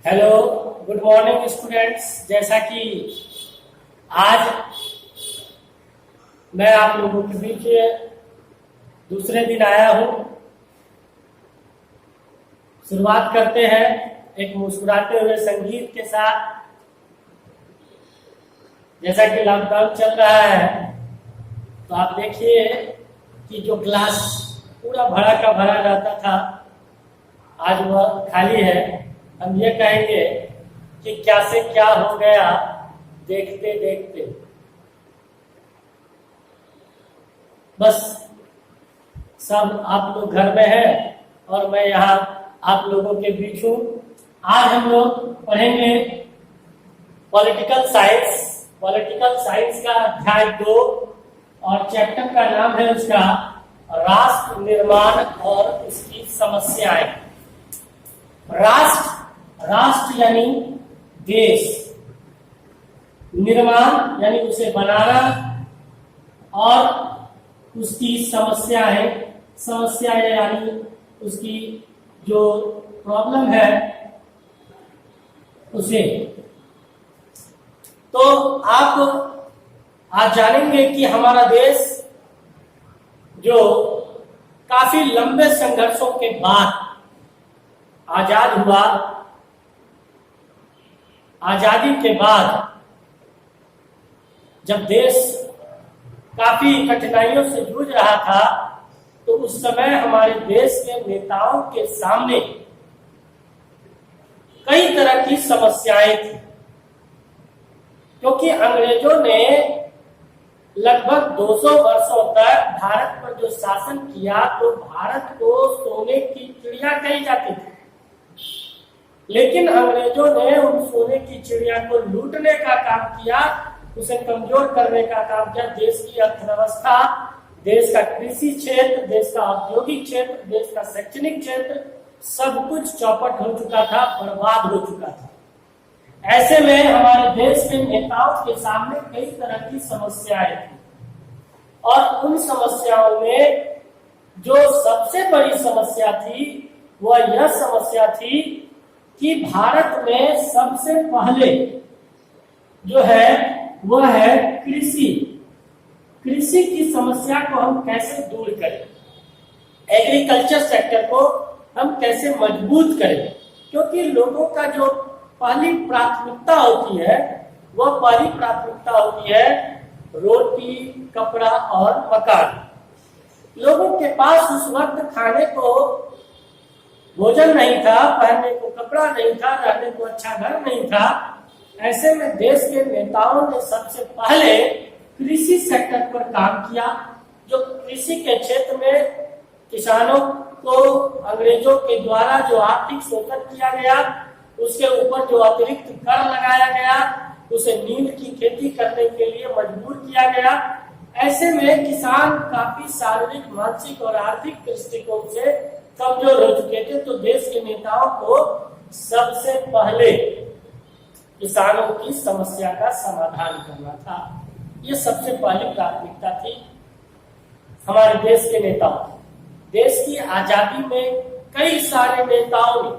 Hello, good morning students. जैसा कि आज मैं आप लोगों के बीच दूसरे दिन आया हूं, शुरुआत करते हैं एक मुस्कुराते हुए संगीत के साथ। जैसा कि लॉकडाउन चल रहा है तो आप देखिए कि जो क्लास पूरा भरा का भरा रहता था आज वह खाली है। हम ये कहेंगे कि क्या से क्या हो गया देखते देखते। बस सब आप लोग घर में हैं और मैं यहाँ आप लोगों के बीच हूँ। आज हम लोग पढ़ेंगे पॉलिटिकल साइंस। पॉलिटिकल साइंस का अध्याय 2 और चैप्टर का नाम है उसका राष्ट्र निर्माण और उसकी समस्याएं। राष्ट्र यानी देश, निर्माण यानी उसे बनाना और उसकी समस्याएं यानी उसकी जो प्रॉब्लम है उसे। तो आप आज जानेंगे कि हमारा देश जो काफी लंबे संघर्षों के बाद आजाद हुआ, आजादी के बाद जब देश काफी कठिनाइयों से जूझ रहा था तो उस समय हमारे देश के नेताओं के सामने कई तरह की समस्याएं थी, क्योंकि अंग्रेजों ने लगभग 200 वर्षों तक भारत पर जो शासन किया तो भारत को सोने की चिड़िया कही जाती थी। लेकिन अंग्रेजों ने उन सोने की चिड़िया को लूटने का काम किया, उसे कमजोर करने का काम किया। देश की अर्थव्यवस्था, देश का कृषि क्षेत्र, देश का औद्योगिक क्षेत्र, देश का शैक्षणिक क्षेत्र, सब कुछ चौपट हो चुका था, बर्बाद हो चुका था। ऐसे में हमारे देश के नेताओं के सामने कई तरह की समस्याएं थी और उन समस्याओं में जो सबसे बड़ी समस्या थी वह यह समस्या थी कि भारत में सबसे पहले जो है वह है कृषि की समस्या को हम कैसे दूर करें, एग्रीकल्चर सेक्टर को हम कैसे मजबूत करें। क्योंकि लोगों का जो पहली प्राथमिकता होती है वह पहली प्राथमिकता होती है रोटी, कपड़ा और मकान। लोगों के पास उस वक्त खाने को भोजन नहीं था, पहनने को कपड़ा नहीं था, रहने को अच्छा घर नहीं था। ऐसे में देश के नेताओं ने सबसे पहले कृषि सेक्टर पर काम किया। जो कृषि के क्षेत्र में किसानों को अंग्रेजों के द्वारा जो आर्थिक शोषण किया गया, उसके ऊपर जो अतिरिक्त कर लगाया गया, उसे नील की खेती करने के लिए मजबूर किया गया। ऐसे में किसान काफी शारीरिक, मानसिक और आर्थिक दृष्टिकोण से कमजोर हो चुके थे। तो देश के नेताओं को सबसे पहले किसानों की समस्या का समाधान करना था। ये सबसे पहली प्राथमिकता थी हमारे देश के नेताओं। देश की आजादी में कई सारे नेताओं ने,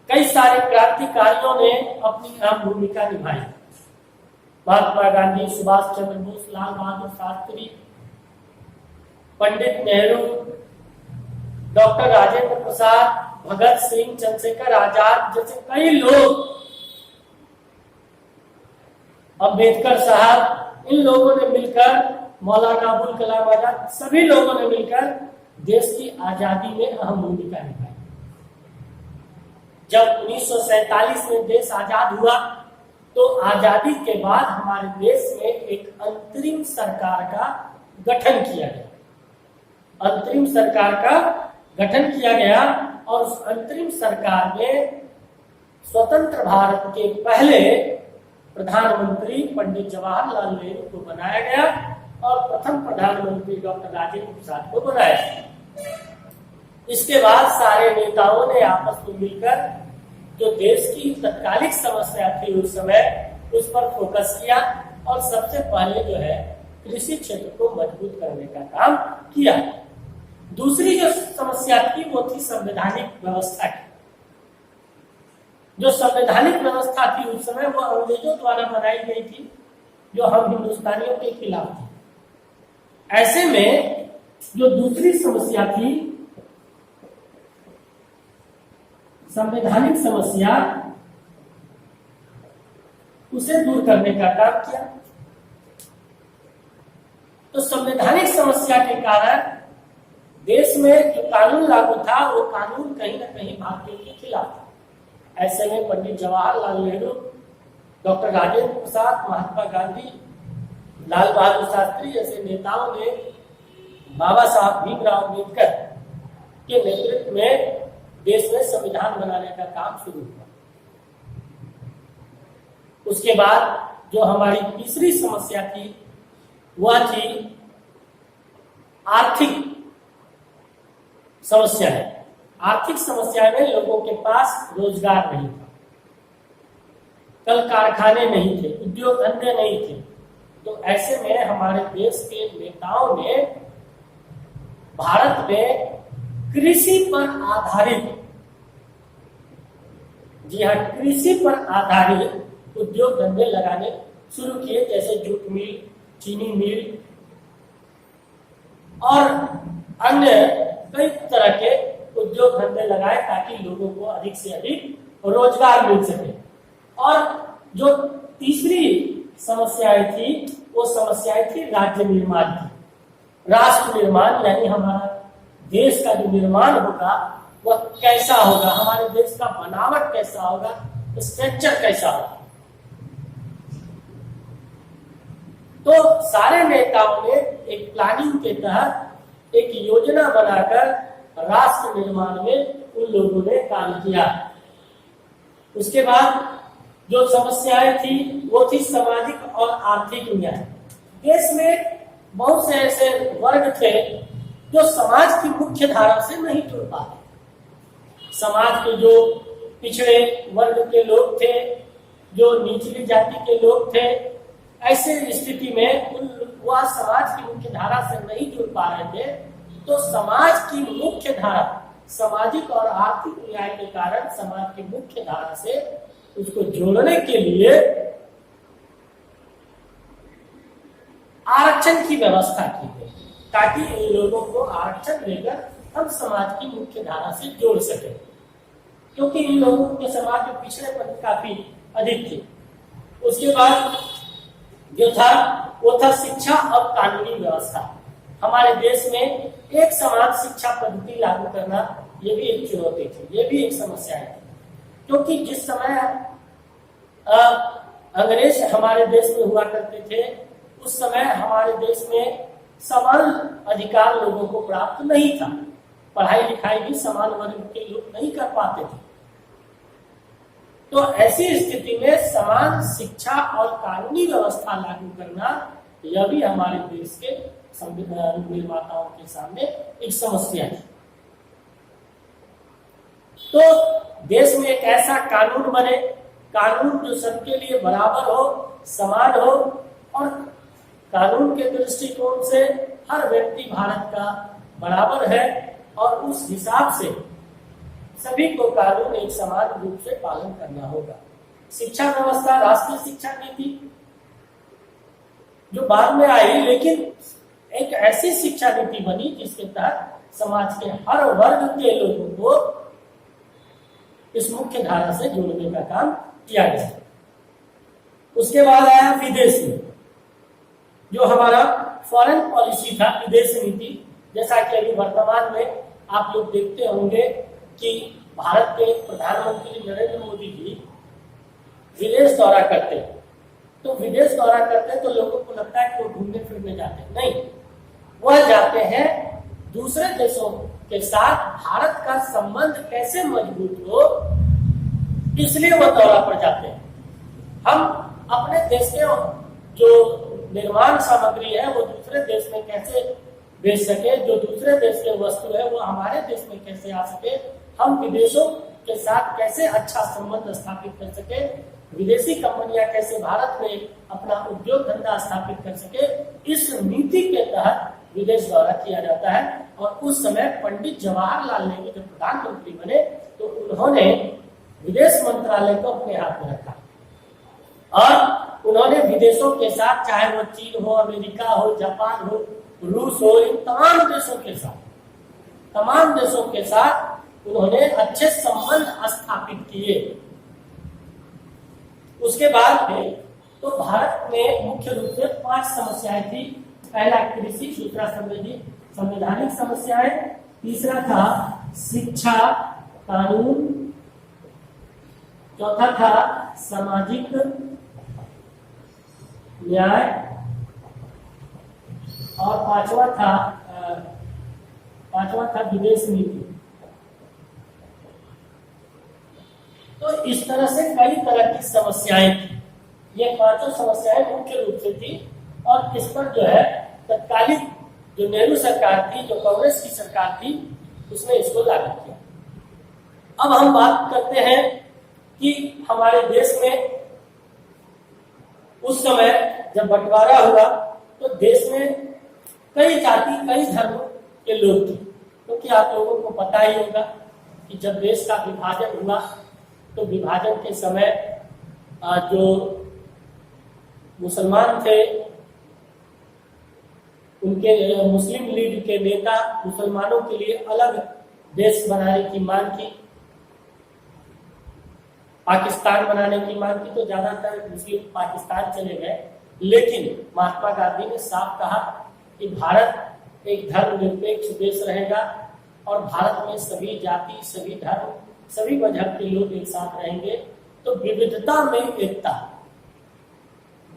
कई सारे क्रांतिकारियों ने अपनी अहम भूमिका निभाई। महात्मा गांधी, सुभाष चंद्र बोस, लाल बहादुर शास्त्री, पंडित नेहरू, डॉक्टर राजेंद्र प्रसाद, भगत सिंह, चंद्रशेखर आजाद जैसे कई लोग, अम्बेडकर साहब, इन लोगों ने मिलकर, मौलाना अबुल कलाम आजाद, सभी लोगों ने मिलकर देश की आजादी में अहम भूमिका निभाई। जब 1947 में देश आजाद हुआ तो आजादी के बाद हमारे देश में एक अंतरिम सरकार का गठन किया गया। अंतरिम सरकार का गठन किया गया और उस अंतरिम सरकार में स्वतंत्र भारत के पहले प्रधानमंत्री पंडित जवाहरलाल नेहरू को बनाया गया और प्रथम प्रधानमंत्री डॉक्टर राजेंद्र प्रसाद को बनाया गया। इसके बाद सारे नेताओं ने आपस में मिलकर जो देश की तत्कालिक समस्या थी उस समय उस पर फोकस किया और सबसे पहले जो है कृषि क्षेत्र को मजबूत करने का काम किया। दूसरी जो समस्या थी वो थी संवैधानिक व्यवस्था की। जो संवैधानिक व्यवस्था थी उस समय वो अंग्रेजों द्वारा बनाई गई थी, जो हम हिंदुस्तानियों के खिलाफ थी। ऐसे में जो दूसरी समस्या थी, संवैधानिक समस्या, उसे दूर करने का काम किया। तो संवैधानिक समस्या के कारण देश में जो कानून लागू था वो कानून कहीं ना कहीं भारतीयों के खिलाफ था। ऐसे में पंडित जवाहरलाल नेहरू, डॉक्टर राजेंद्र प्रसाद, महात्मा गांधी, लाल बहादुर शास्त्री जैसे नेताओं ने बाबा साहब भीमराव अम्बेडकर के नेतृत्व में देश में संविधान बनाने का काम शुरू हुआ। उसके बाद जो हमारी तीसरी समस्या थी वह थी आर्थिक समस्या है। आर्थिक समस्या में लोगों के पास रोजगार नहीं था, कल कारखाने नहीं थे, उद्योग धंधे नहीं थे। तो ऐसे में हमारे देश के नेताओं ने भारत में कृषि पर आधारित, जी हाँ, कृषि पर आधारित उद्योग धंधे लगाने शुरू किए, जैसे जूट मिल, चीनी मिल और अन्य कई तरह के उद्योग धंधे लगाए ताकि लोगों को अधिक से अधिक रोजगार मिल सके। और जो तीसरी समस्याएं थी वो समस्याएं थी राज्य निर्माण की। राष्ट्र निर्माण यानी हमारा देश का जो निर्माण होगा वह कैसा होगा, हमारे देश का बनावट कैसा होगा, स्ट्रक्चर कैसा होगा। तो सारे नेताओं ने एक प्लानिंग के तहत एक योजना बनाकर राष्ट्र निर्माण में उन लोगों ने काम किया। उसके बाद जो समस्याएं थी वो थी सामाजिक और आर्थिक न्याय। देश में बहुत से ऐसे वर्ग थे जो समाज की मुख्य धारा से नहीं जुड़ पाते। समाज के जो पिछड़े वर्ग के लोग थे, जो निचली जाति के लोग थे, ऐसे स्थिति में वह समाज की मुख्य धारा से नहीं जुड़ पा रहे थे। तो समाज की मुख्य धारा, सामाजिक और आर्थिक न्याय के कारण समाज की मुख्य धारा से उसको जोड़ने के लिए आरक्षण की व्यवस्था की गई ताकि इन लोगों को आरक्षण लेकर हम समाज की मुख्य धारा से जोड़ सके, क्योंकि इन लोगों के समाज में पिछड़ेपन काफी अधिक थे। उसके बाद जो था वो था शिक्षा और कानूनी व्यवस्था। हमारे देश में एक समान शिक्षा पद्धति लागू करना ये भी एक चुनौती थी, ये भी एक समस्या है, क्योंकि जिस समय अंग्रेज हमारे देश में हुआ करते थे उस समय हमारे देश में समान अधिकार लोगों को प्राप्त नहीं था। पढ़ाई लिखाई भी समान वर्ग के लोग नहीं कर पाते थे। तो ऐसी स्थिति में समान शिक्षा और कानूनी व्यवस्था लागू करना यह भी हमारे देश के संविधान निर्माताओं के सामने एक समस्या है। तो देश में एक ऐसा कानून बने, कानून जो सबके लिए बराबर हो, समान हो और कानून के दृष्टिकोण से हर व्यक्ति भारत का बराबर है और उस हिसाब से सभी को कानून एक समान रूप से पालन करना होगा। शिक्षा व्यवस्था, राष्ट्रीय शिक्षा नीति जो बाद में आई, लेकिन एक ऐसी शिक्षा नीति बनी जिसके तहत समाज के हर वर्ग के लोगों को इस मुख्य धारा से जोड़ने का काम किया गया। उसके बाद आया विदेश नीति, जो हमारा फॉरेन पॉलिसी था, विदेश नीति। जैसा कि अभी वर्तमान में आप लोग देखते होंगे कि भारत के प्रधानमंत्री नरेंद्र मोदी जी विदेश दौरा करते हैं। तो विदेश दौरा करते हैं तो लोगों को लगता है कि वो घूमने फिरने जाते हैं, नहीं, वह जाते हैं दूसरे देशों के साथ भारत का संबंध कैसे मजबूत हो, इसलिए वह दौरा पर जाते हैं। हम अपने देश के जो निर्माण सामग्री है वो दूसरे देश में कैसे बेच सके, जो दूसरे देश के वस्तु है वो हमारे देश में कैसे आ सके, हम विदेशों के साथ कैसे अच्छा संबंध स्थापित कर सके, विदेशी कंपनियां कैसे भारत में अपना उद्योग धंधा स्थापित कर सके, इस नीति के तहत विदेश दौरा किया जाता है। और उस समय पंडित जवाहरलाल नेहरू जब प्रधानमंत्री बने तो उन्होंने विदेश मंत्री मंत्रालय को अपने हाथ में रखा और उन्होंने विदेशों के साथ, चाहे वो चीन हो, अमेरिका हो, जापान हो, रूस हो, इन तमाम देशों के साथ उन्होंने अच्छे संबंध स्थापित किए। उसके बाद तो भारत में मुख्य रूप से 5 समस्याएं थी। पहला कृषि, दूसरा संवैधानिक समस्याएं, तीसरा था शिक्षा कानून, चौथा था सामाजिक न्याय और पांचवा था विदेश नीति। तो इस तरह से कई तरह की समस्याएं थी। ये 5 समस्याएं मुख्य रूप से थी और इस पर जो है तत्कालीन जो नेहरू सरकार थी, जो कांग्रेस की सरकार थी, उसने इसको लागू किया। अब हम बात करते हैं कि हमारे देश में उस समय जब बंटवारा हुआ तो देश में कई जाति, कई धर्म के लोग थे, क्योंकि आप लोगों को पता ही होगा कि जब देश का विभाजन हुआ तो विभाजन के समय जो मुसलमान थे, उनके मुस्लिम लीग के नेता मुसलमानों के लिए अलग देश बनाने की मांग की, पाकिस्तान बनाने की मांग की, तो ज्यादातर मुस्लिम पाकिस्तान चले गए। लेकिन महात्मा गांधी ने साफ कहा कि भारत एक धर्मनिरपेक्ष देश रहेगा और भारत में सभी जाति, सभी धर्म, सभी मजहब के लोग एक साथ रहेंगे। तो विविधता में एकता,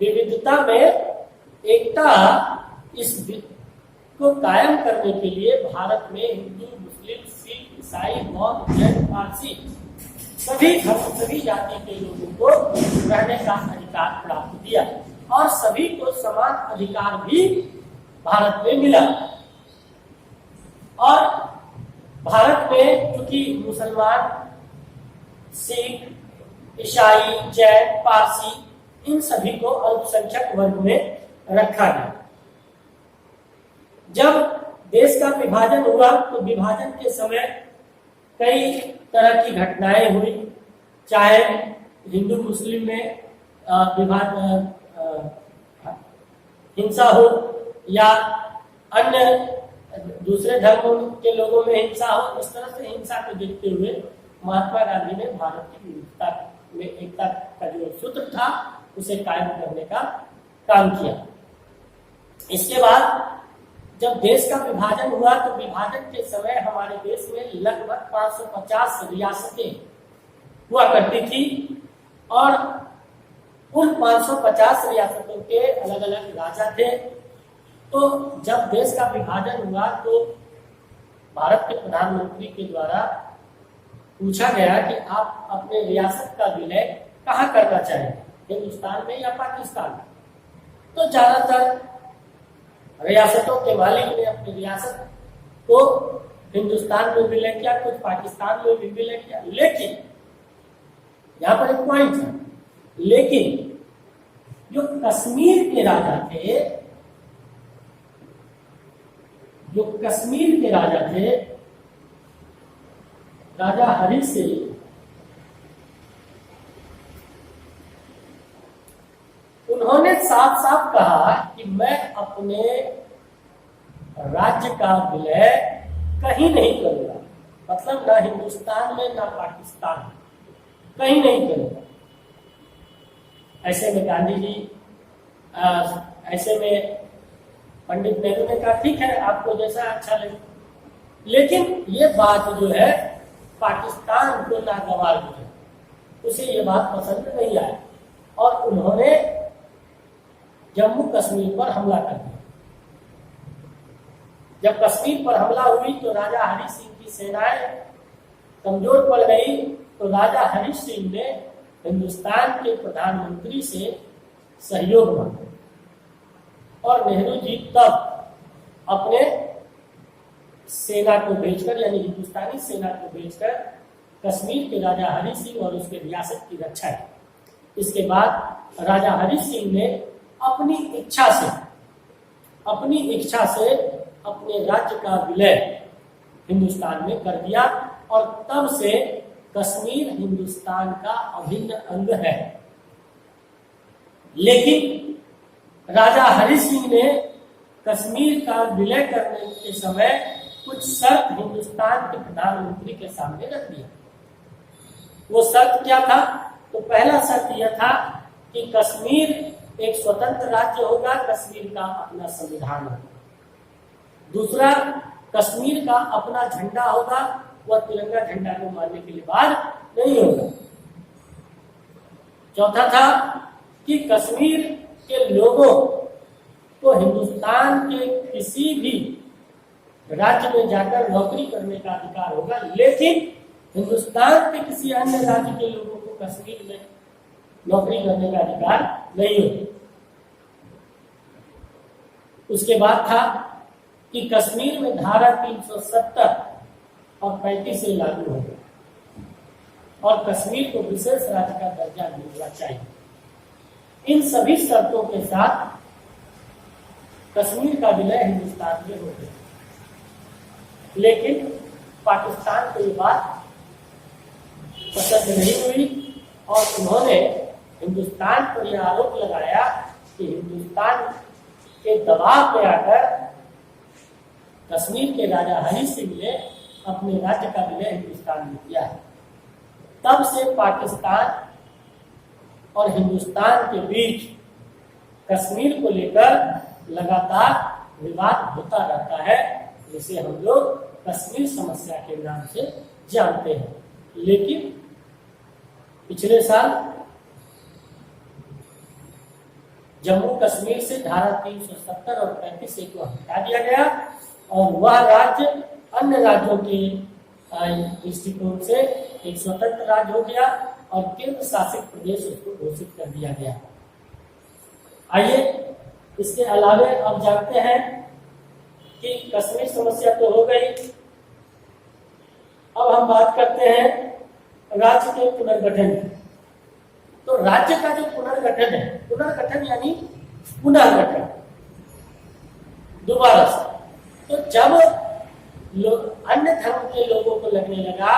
विविधता में एकता, इस को कायम करने के लिए भारत में हिंदू, मुस्लिम, सिख, ईसाई, बौद्ध, जैन, पारसी सभी धर्म, सभी जाति के लोगों को रहने का अधिकार प्राप्त दिया और सभी को समान अधिकार भी भारत में मिला। और भारत में चूंकि मुसलमान, सिख, ईसाई, जैन, पारसी, इन सभी को अल्पसंख्यक वर्ग में रखा गया। जब देश का विभाजन हुआ तो विभाजन के समय कई तरह की घटनाएं हुई, चाहे हिंदू मुस्लिम में हिंसा हो या अन्य दूसरे धर्मों के लोगों में हिंसा हो। इस तरह से हिंसा को देखते हुए महात्मा गांधी ने भारत की विविधता में एकता का जो सूत्र था उसे कायम करने का काम किया। इसके बाद जब देश का विभाजन हुआ तो विभाजन के समय हमारे देश में लगभग 550 रियासतें हुआ करती थी और उन 550 रियासतों के अलग अलग राजा थे। तो जब देश का विभाजन हुआ तो भारत के प्रधानमंत्री के द्वारा पूछा गया कि आप अपने रियासत का विलय कहाँ करना चाहेंगे, हिंदुस्तान में या पाकिस्तान में? तो ज्यादातर रियासतों के मालिक ने अपनी रियासत को हिंदुस्तान में विलय किया, कुछ पाकिस्तान में भी विलय किया। लेकिन यहाँ पर एक पॉइंट है, लेकिन जो कश्मीर के राजा थे, राजा हरि सिंह, उन्होंने साफ साफ कहा कि मैं अपने राज्य का विलय कहीं नहीं करूंगा, मतलब ना हिंदुस्तान में ना पाकिस्तान में, कहीं नहीं करूंगा। ऐसे में गांधी जी, ऐसे में पंडित नेहरू ने कहा ठीक है, आपको जैसा अच्छा लगे। लेकिन ये बात जो है पाकिस्तान को नागवार जो है, उसे ये बात पसंद नहीं आई और उन्होंने जम्मू कश्मीर पर हमला कर दिया। जब कश्मीर पर हमला हुई तो राजा हरि सिंह की सेनाएं कमजोर पड़ गई, तो राजा हरि सिंह ने हिंदुस्तान के प्रधानमंत्री से सहयोग मांगा और नेहरू जी तब अपने सेना को भेजकर, यानी हिंदुस्तानी सेना को भेजकर कश्मीर के राजा हरि सिंह और उसके रियासत की रक्षा की। इसके बाद राजा हरि सिंह ने अपनी इच्छा से अपने राज्य का विलय हिंदुस्तान में कर दिया और तब से कश्मीर हिंदुस्तान का अभिन्न अंग है। लेकिन राजा हरि सिंह ने कश्मीर का विलय करने के समय कुछ शर्त हिंदुस्तान के प्रधानमंत्री के सामने रख दिया। वो शर्त क्या था? तो पहला शर्त यह था कि कश्मीर एक स्वतंत्र राज्य होगा, कश्मीर का अपना संविधान होगा। दूसरा, कश्मीर का अपना झंडा होगा, वह तिरंगा झंडा को मानने के लिए बाहर नहीं होगा। चौथा था कि कश्मीर के लोगों को हिंदुस्तान के किसी भी राज्य में जाकर नौकरी करने का अधिकार होगा, लेकिन हिंदुस्तान के किसी अन्य राज्य के लोगों को कश्मीर में नौकरी करने का अधिकार नहीं होगा। उसके बाद था कि कश्मीर में धारा 370 और 35 से लागू होगा और कश्मीर को विशेष राज्य का दर्जा मिलना चाहिए। इन सभी शर्तों के साथ कश्मीर का विलय हिंदुस्तान में हो गया। लेकिन पाकिस्तान को ये बात पसंद नहीं हुई और उन्होंने हिंदुस्तान पर यह आरोप लगाया कि हिंदुस्तान के दबाव में आकर कश्मीर के राजा हरि सिंह ने अपने राज्य का विलय हिंदुस्तान में किया है। तब से पाकिस्तान और हिंदुस्तान के बीच कश्मीर को लेकर लगातार विवाद होता रहता है, जिसे हम लोग कश्मीर समस्या के नाम से जानते हैं। लेकिन पिछले साल जम्मू कश्मीर से धारा 370 और 35 को हटा दिया गया और वह राज्य अन्य राज्यों के दृष्टिकोण से एक स्वतंत्र राज्य हो गया और केंद्र शासित प्रदेश उसको घोषित कर दिया गया। आइए इसके अलावे अब जानते हैं कि कश्मीर समस्या तो हो गई। अब हम बात करते हैं राज्य के पुनर्गठन। तो राज्य का जो पुनर्गठन है, पुनर्गठन यानी पुनर्गठन दोबारा से, तो जब अन्य धर्म के लोगों को लगने लगा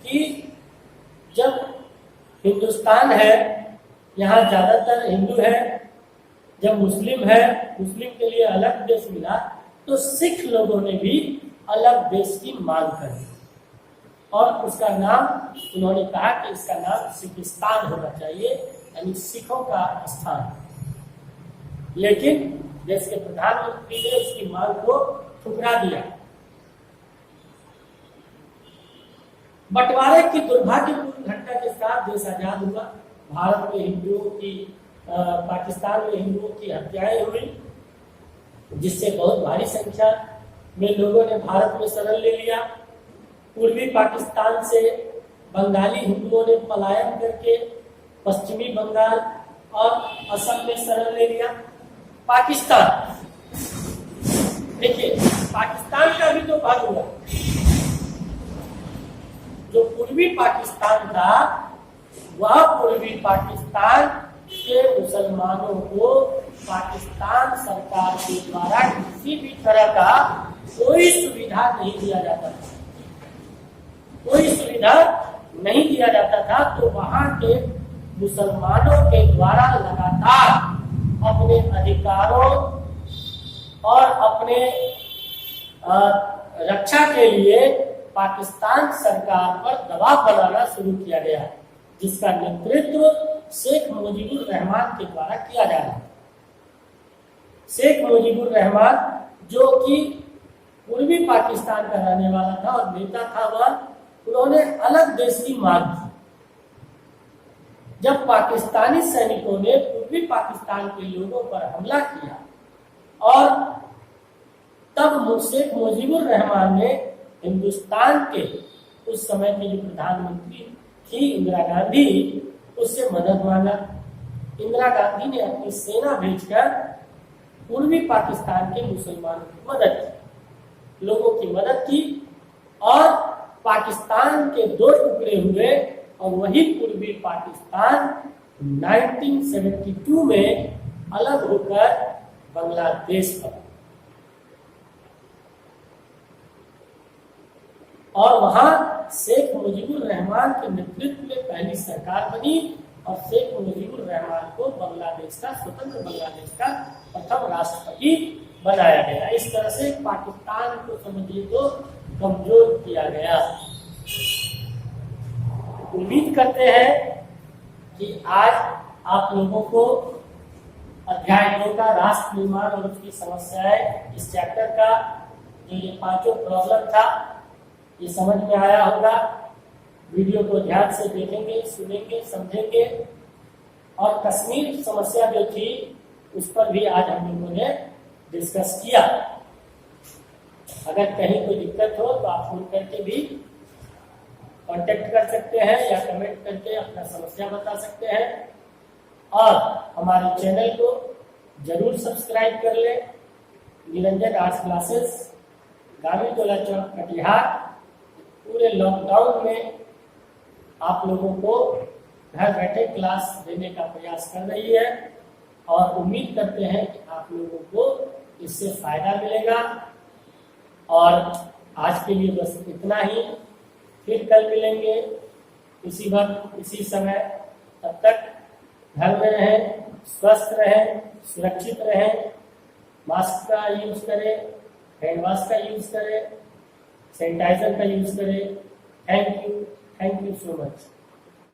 कि जब हिंदुस्तान है, यहाँ ज्यादातर हिंदू है, जब मुस्लिम है, मुस्लिम के लिए अलग देश मिला, तो सिख लोगों ने भी अलग देश की मांग करी और उसका नाम उन्होंने कहा कि इसका नाम सिखिस्तान होना चाहिए, यानी सिखों का स्थान। लेकिन देश के प्रधानमंत्री ने उसकी मांग को ठुकरा दिया। बंटवारे की दुर्भाग्यपूर्ण घटना के साथ देश आजाद हुआ। भारत में हिंदुओं की, पाकिस्तान में हिंदुओं की हत्याएं हुई, जिससे बहुत भारी संख्या में लोगों ने भारत में शरण ले लिया। पूर्वी पाकिस्तान से बंगाली हिंदुओं ने पलायन करके पश्चिमी बंगाल और असम में शरण ले लिया। पाकिस्तान, देखिए पाकिस्तान का भी तो भाग हुआ। जो पूर्वी पाकिस्तान था, वह पूर्वी पाकिस्तान के मुसलमानों को पाकिस्तान सरकार के द्वारा किसी भी तरह का कोई सुविधा नहीं दिया जाता था, कोई सुविधा नहीं दिया जाता था। तो वहां के मुसलमानों के द्वारा लगातार अपने अधिकारों और अपने रक्षा के लिए पाकिस्तान सरकार पर दबाव बनाना शुरू किया गया, जिसका नेतृत्व शेख मुजीबुर रहमान के द्वारा किया जा रहा है। शेख मुजीबुर रहमान जो कि पूर्वी पाकिस्तान का रहने वाला था और नेता था, वह उन्होंने अलग देश की मांग की। जब पाकिस्तानी सैनिकों ने पूर्वी पाकिस्तान के लोगों पर हमला किया और तब शेख मुजीबुर रहमान ने हिंदुस्तान के उस समय के जो प्रधानमंत्री थी इंदिरा गांधी, उससे मदद मांगा। इंदिरा गांधी ने अपनी सेना भेजकर पूर्वी पाकिस्तान के मुसलमानों की मदद की, लोगों की मदद की और पाकिस्तान के दो टुकड़े हुए और वही पूर्वी पाकिस्तान 1972 में अलग होकर बांग्लादेश बना। और वहां शेख मुजीबुर रहमान के नेतृत्व में पहली सरकार बनी और शेख मुजीबुर रहमान को बांग्लादेश का, स्वतंत्र बांग्लादेश का प्रथम राष्ट्रपति बनाया गया। इस तरह से पाकिस्तान को समझिए तो कमजोर किया गया। उम्मीद करते हैं कि आज आप लोगों को अध्याय 2 का राष्ट्र निर्माण और उसकी समस्याएं, इस चैप्टर का जो ये 5 प्रॉब्लम था, ये समझ में आया होगा। वीडियो को ध्यान से देखेंगे, सुनेंगे, समझेंगे और कश्मीर समस्या जो थी उस पर भी आज हम लोगों ने डिस्कस किया। अगर कहीं कोई दिक्कत हो तो आप फोन करके भी कांटेक्ट कर सकते हैं या कमेंट करके अपना समस्या बता सकते हैं। और हमारे चैनल को जरूर सब्सक्राइब कर लें। निरंजन आर्ट्स क्लासेस, गांधी टोला चौक, कटिहार, पूरे लॉकडाउन में आप लोगों को घर बैठे क्लास देने का प्रयास कर रही है और उम्मीद करते हैं कि आप लोगों को इससे फायदा मिलेगा। और आज के लिए बस इतना ही, फिर कल मिलेंगे इसी वक्त इसी समय। तब तक घर में रहें, स्वस्थ रहें, सुरक्षित रहें, मास्क का यूज करें, हैंड वॉश का यूज करें, सैनिटाइजर का यूज करें। Thank you so much.